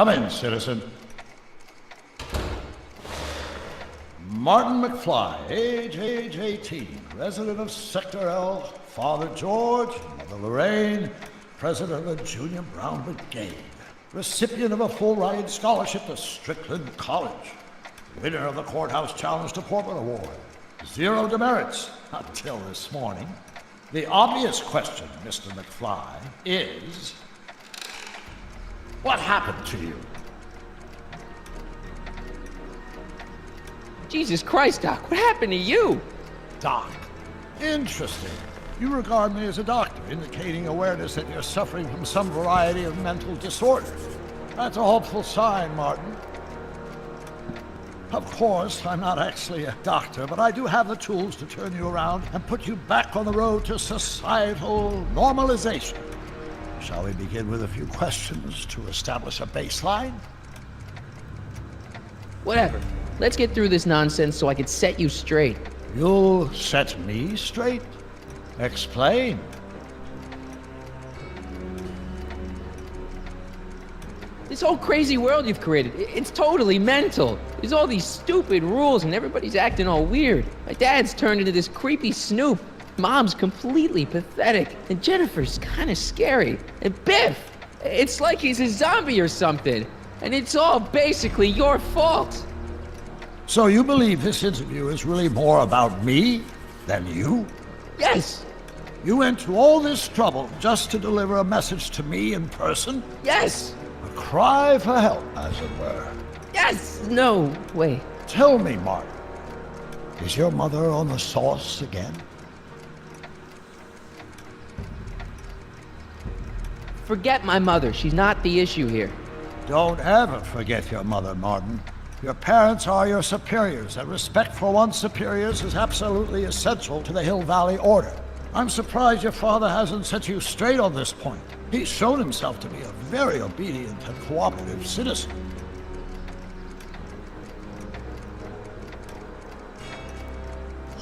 Come in, citizen. Martin McFly, age 18, resident of Sector L, Father George, Mother Lorraine, president of the Junior Brown Brigade, recipient of a full-ride scholarship to Strickland College, winner of the Courthouse Challenge to Portland Award, 0 demerits until this morning. The obvious question, Mr. McFly, is, what happened to you? Jesus Christ, Doc, what happened to you? Doc. Interesting. You regard me as a doctor, indicating awareness that you're suffering from some variety of mental disorder. That's a hopeful sign, Martin. Of course, I'm not actually a doctor, but I do have the tools to turn you around and put you back on the road to societal normalization. Shall we begin with a few questions to establish a baseline? Whatever. Let's get through this nonsense so I can set you straight. You'll set me straight? Explain. This whole crazy world you've created, it's totally mental. There's all these stupid rules and everybody's acting all weird. My dad's turned into this creepy snoop. Mom's completely pathetic. And Jennifer's kind of scary. And Biff, it's like he's a zombie or something. And it's all basically your fault. So you believe this interview is really more about me than you? Yes. You went to all this trouble just to deliver a message to me in person? Yes. A cry for help, as it were. Yes. No, wait. Tell me, Martin, is your mother on the sauce again? Forget my mother. She's not the issue here. Don't ever forget your mother, Martin. Your parents are your superiors, and respect for one's superiors is absolutely essential to the Hill Valley Order. I'm surprised your father hasn't set you straight on this point. He's shown himself to be a very obedient and cooperative citizen.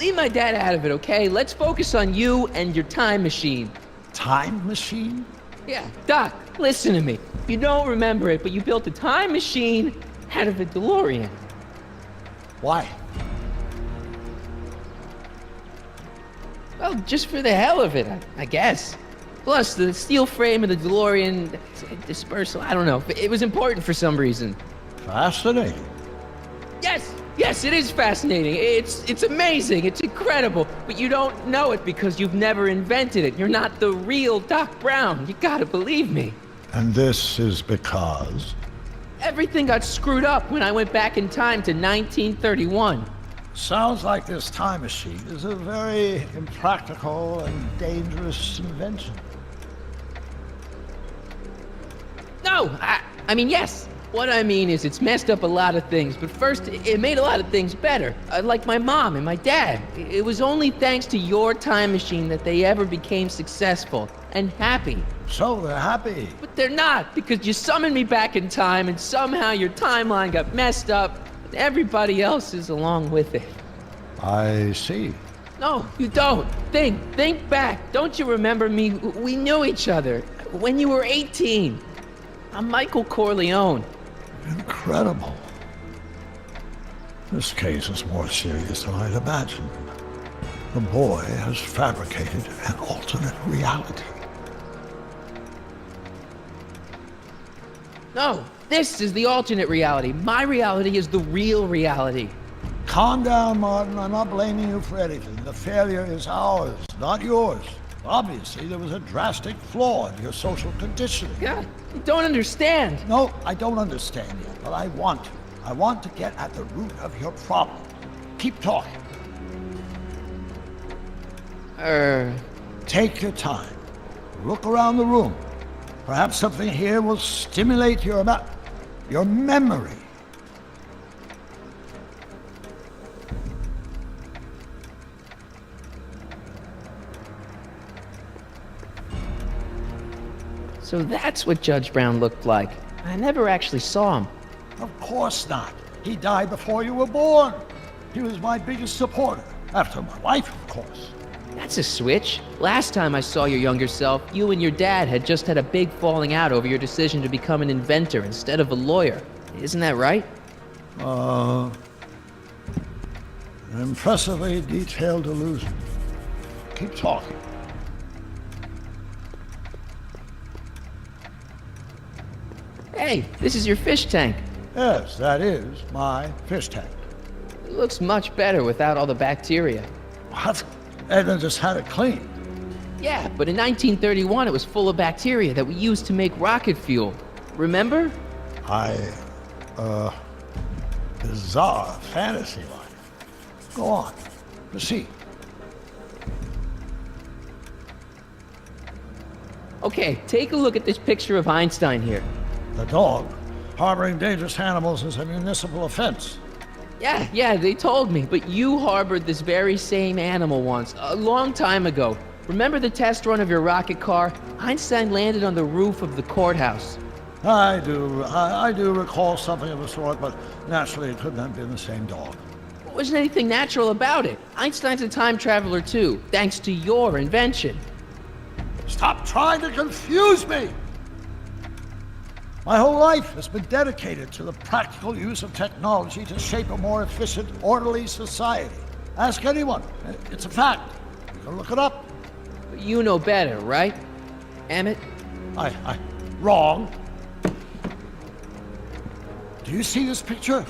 Leave my dad out of it, okay? Let's focus on you and your time machine. Time machine? Yeah, Doc, listen to me. You don't remember it, but you built a time machine out of a DeLorean. Why? Well, just for the hell of it, I guess. Plus, the steel frame of the DeLorean dispersal, I don't know. It was important for some reason. Fascinating. Yes, it is fascinating. It's amazing. It's incredible. But you don't know it because you've never invented it. You're not the real Doc Brown. You gotta believe me. And this is because? Everything got screwed up when I went back in time to 1931. Sounds like this time machine is a very impractical and dangerous invention. No, I mean, yes. What I mean is it's messed up a lot of things, but first, it made a lot of things better. Like my mom and my dad. It was only thanks to your time machine that they ever became successful and happy. So they're happy. But they're not, because you summoned me back in time and somehow your timeline got messed up and everybody else is along with it. I see. No, you don't. Think back. Don't you remember me? We knew each other when you were 18. I'm Michael Corleone. Incredible. This case is more serious than I'd imagined. The boy has fabricated an alternate reality. No, this is the alternate reality. My reality is the real reality. Calm down, Martin. I'm not blaming you for anything. The failure is ours, not yours. Obviously, there was a drastic flaw in your social conditioning. God, you don't understand. No, I don't understand yet, but I want to. I want to get at the root of your problem. Keep talking. Take your time. Look around the room. Perhaps something here will stimulate your memory. So that's what Judge Brown looked like. I never actually saw him. Of course not. He died before you were born. He was my biggest supporter, after my wife, of course. That's a switch. Last time I saw your younger self, you and your dad had just had a big falling out over your decision to become an inventor instead of a lawyer. Isn't that right? An impressively detailed illusion. Keep talking. Hey, this is your fish tank. Yes, that is my fish tank. It looks much better without all the bacteria. What? Edna just had it cleaned. Yeah, but in 1931 it was full of bacteria that we used to make rocket fuel. Remember? Bizarre fantasy life. Go on. Proceed. Okay, take a look at this picture of Einstein here. The dog. Harboring dangerous animals is a municipal offense. Yeah, they told me, but you harbored this very same animal once, a long time ago. Remember the test run of your rocket car? Einstein landed on the roof of the courthouse. I do recall something of the sort, but naturally it couldn't have been the same dog. There wasn't anything natural about it. Einstein's a time traveler too, thanks to your invention. Stop trying to confuse me! My whole life has been dedicated to the practical use of technology to shape a more efficient, orderly society. Ask anyone. It's a fact. You can look it up. But you know better, right, Emmett? Wrong. Do you see this picture?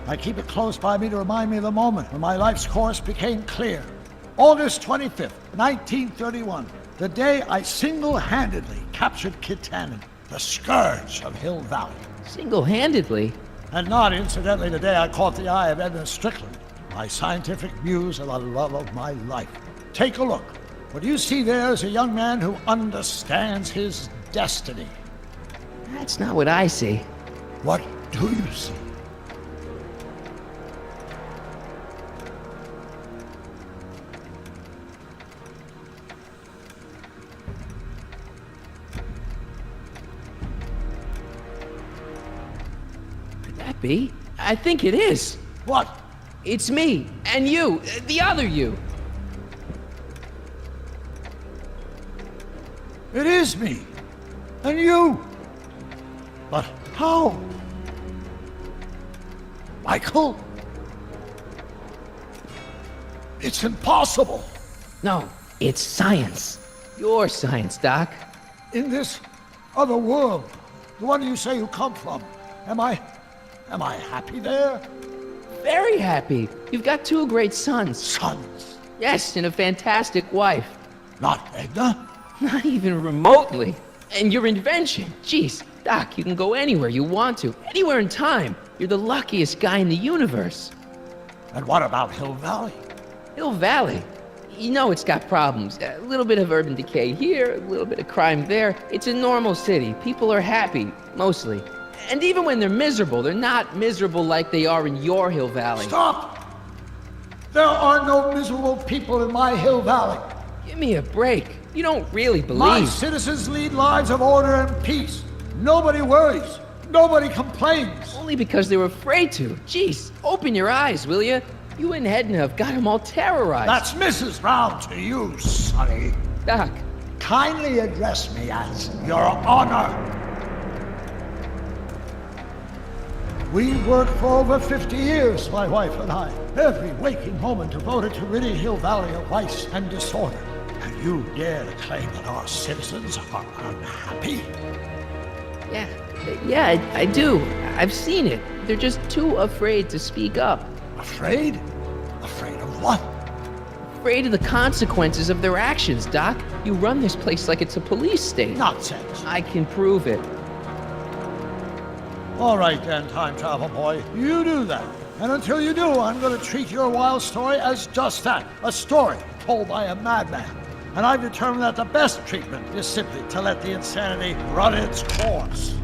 I keep it close by me to remind me of the moment when my life's course became clear. August 25th, 1931, the day I single-handedly captured Kit Tannen, the scourge of Hill Valley. Single-handedly? And not incidentally the day I caught the eye of Edna Strickland, my scientific muse and the love of my life. Take a look. What you see there is a young man who understands his destiny. That's not what I see. What do you see? Could that be? I think it is. What? It's me, and you, the other you. It is me. And you. But how? Michael? It's impossible. No, it's science. Your science, Doc. In this other world, the one you say you come from, am I happy there? Very happy. You've got two great sons. Sons? Yes, and a fantastic wife. Not Edna? Not even remotely. And your invention. Jeez, Doc, you can go anywhere you want to. Anywhere in time. You're the luckiest guy in the universe. And what about Hill Valley? Hill Valley? You know it's got problems. A little bit of urban decay here, a little bit of crime there. It's a normal city. People are happy, mostly. And even when they're miserable, they're not miserable like they are in your Hill Valley. Stop! There are no miserable people in my Hill Valley. Give me a break. You don't really believe. My citizens lead lives of order and peace. Nobody worries. Nobody complains. Only because they were afraid to. Jeez, open your eyes, will you? You and Edna have got them all terrorized. That's Mrs. Brown to you, Sonny. Doc. Kindly address me as Your Honor. We worked for over 50 years, my wife and I. Every waking moment devoted to ridding Hill Valley of vice and disorder. And you dare to claim that our citizens are unhappy? Yeah, I do. I've seen it. They're just too afraid to speak up. Afraid? Afraid of what? Afraid of the consequences of their actions, Doc. You run this place like it's a police state. Nonsense. I can prove it. All right then, time travel boy. You do that. And until you do, I'm going to treat your wild story as just that. A story told by a madman. And I've determined that the best treatment is simply to let the insanity run its course.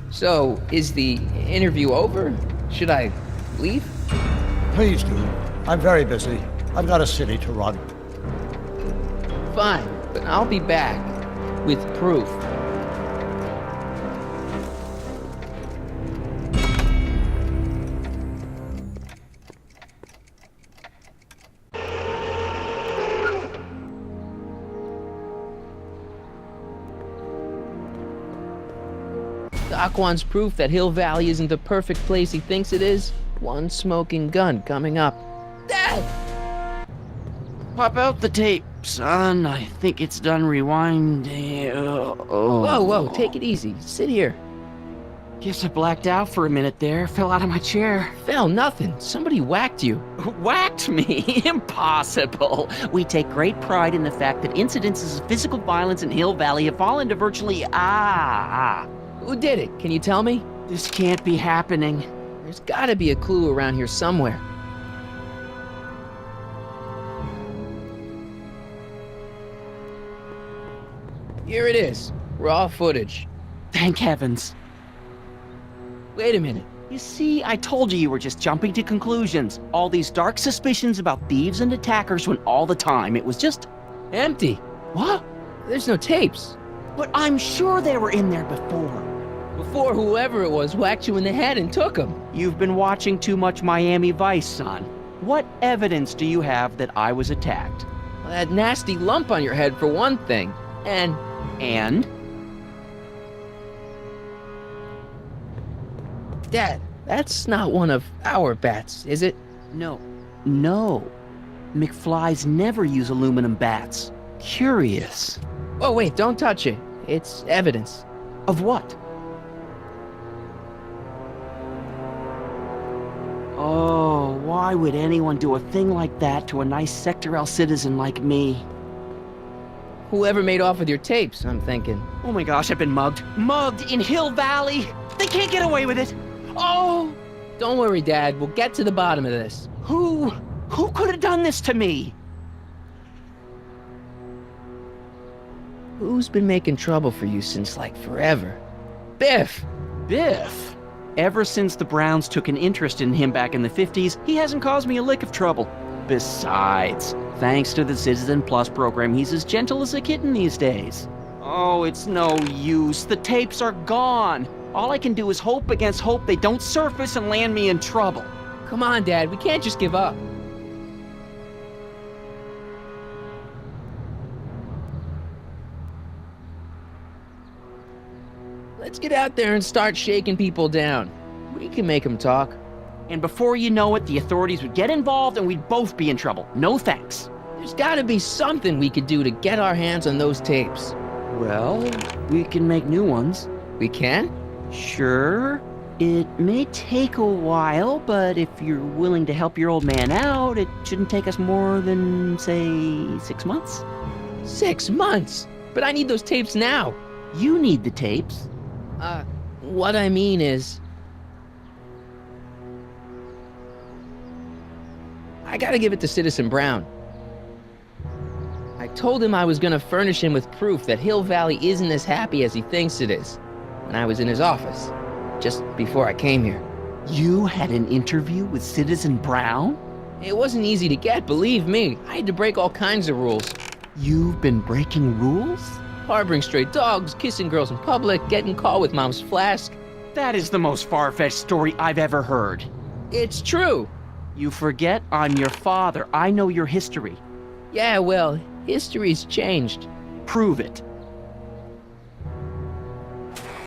So, is the interview over? Should I leave? Please do. I'm very busy. I've got a city to run. Fine, but I'll be back with proof. Doc wants proof that Hill Valley isn't the perfect place he thinks it is. One smoking gun coming up. Dad! Pop out the tape, son. I think it's done rewinding. Whoa, take it easy. Sit here. Guess I blacked out for a minute there. Fell out of my chair. Fell nothing. Somebody whacked you. Whacked me? Impossible. We take great pride in the fact that incidences of physical violence in Hill Valley have fallen to virtually Who did it? Can you tell me? This can't be happening. There's gotta be a clue around here somewhere. Here it is. Raw footage. Thank heavens. Wait a minute. You see, I told you were just jumping to conclusions. All these dark suspicions about thieves and attackers when all the time it was just... Empty. What? There's no tapes. But I'm sure they were in there before. Before whoever it was whacked you in the head and took them. You've been watching too much Miami Vice, son. What evidence do you have that I was attacked? Well, that nasty lump on your head for one thing. And Dad, that's not one of our bats, is it? No. McFlys never use aluminum bats. Curious. Oh, wait, don't touch it. It's evidence. Of what? Oh, why would anyone do a thing like that to a nice Sector L citizen like me? Whoever made off with your tapes, I'm thinking. Oh my gosh, I've been mugged. Mugged in Hill Valley! They can't get away with it! Oh! Don't worry, Dad. We'll get to the bottom of this. Who could have done this to me? Who's been making trouble for you since, like, forever? Biff! Biff? Ever since the Browns took an interest in him back in the 50s, he hasn't caused me a lick of trouble. Besides, thanks to the Citizen Plus program, he's as gentle as a kitten these days. Oh, it's no use. The tapes are gone. All I can do is hope against hope they don't surface and land me in trouble. Come on, Dad. We can't just give up. Let's get out there and start shaking people down. We can make them talk. And before you know it, the authorities would get involved and we'd both be in trouble. No thanks. There's gotta be something we could do to get our hands on those tapes. Well, we can make new ones. We can? Sure. It may take a while, but if you're willing to help your old man out, it shouldn't take us more than, say, 6 months. 6 months? But I need those tapes now. You need the tapes. What I mean is... I gotta give it to Citizen Brown. I told him I was gonna furnish him with proof that Hill Valley isn't as happy as he thinks it is when I was in his office, just before I came here. You had an interview with Citizen Brown? It wasn't easy to get, believe me. I had to break all kinds of rules. You've been breaking rules? Harboring stray dogs, kissing girls in public, getting caught with Mom's flask. That is the most far-fetched story I've ever heard. It's true. You forget I'm your father. I know your history. Yeah, well, history's changed. Prove it.